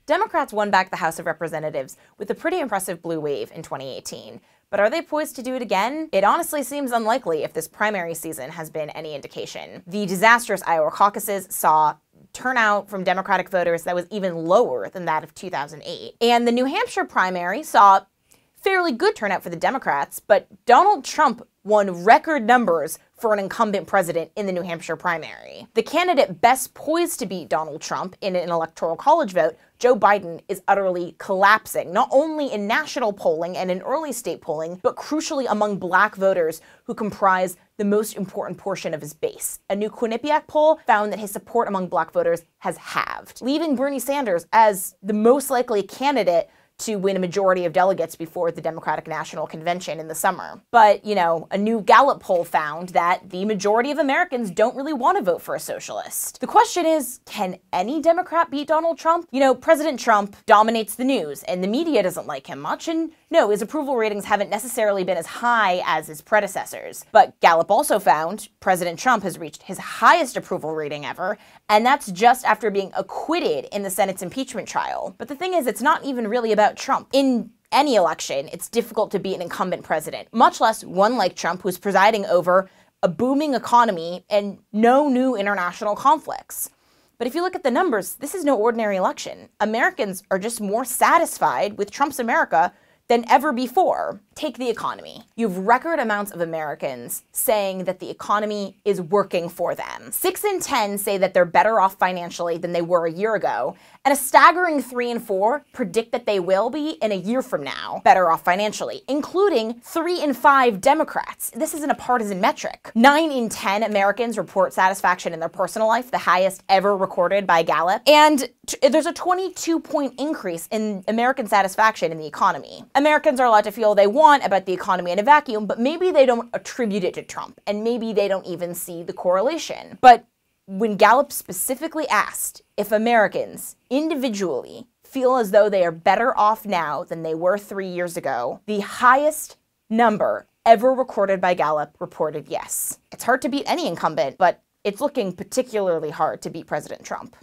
Democrats won back the House of Representatives with a pretty impressive blue wave in 2018. But are they poised to do it again? It honestly seems unlikely if this primary season has been any indication. The disastrous Iowa caucuses saw turnout from Democratic voters that was even lower than that of 2008. And the New Hampshire primary saw fairly good turnout for the Democrats, but Donald Trump won record numbers for an incumbent president in the New Hampshire primary. The candidate best poised to beat Donald Trump in an electoral college vote, Joe Biden, is utterly collapsing, not only in national polling and in early state polling, but crucially among black voters who comprise the most important portion of his base. A new Quinnipiac poll found that his support among black voters has halved, leaving Bernie Sanders as the most likely candidate to win a majority of delegates before the Democratic National Convention in the summer. But, a new Gallup poll found that the majority of Americans don't really want to vote for a socialist. The question is, can any Democrat beat Donald Trump? President Trump dominates the news, and the media doesn't like him much, and no, his approval ratings haven't necessarily been as high as his predecessors. But Gallup also found President Trump has reached his highest approval rating ever, and that's just after being acquitted in the Senate's impeachment trial. But the thing is, it's not even really about Trump. In any election, it's difficult to beat an incumbent president, much less one like Trump who's presiding over a booming economy and no new international conflicts. But if you look at the numbers, this is no ordinary election. Americans are just more satisfied with Trump's America than ever before. Take the economy. You have record amounts of Americans saying that the economy is working for them. 6 in 10 say that they're better off financially than they were a year ago, and a staggering 3 in 4 predict that they will be in a year from now better off financially, including 3 in 5 Democrats. This isn't a partisan metric. 9 in 10 Americans report satisfaction in their personal life, the highest ever recorded by Gallup, and there's a 22-point increase in American satisfaction in the economy. Americans are allowed to feel they want about the economy in a vacuum, but maybe they don't attribute it to Trump, and maybe they don't even see the correlation. But when Gallup specifically asked if Americans individually feel as though they are better off now than they were 3 years ago, the highest number ever recorded by Gallup reported yes. It's hard to beat any incumbent, but it's looking particularly hard to beat President Trump.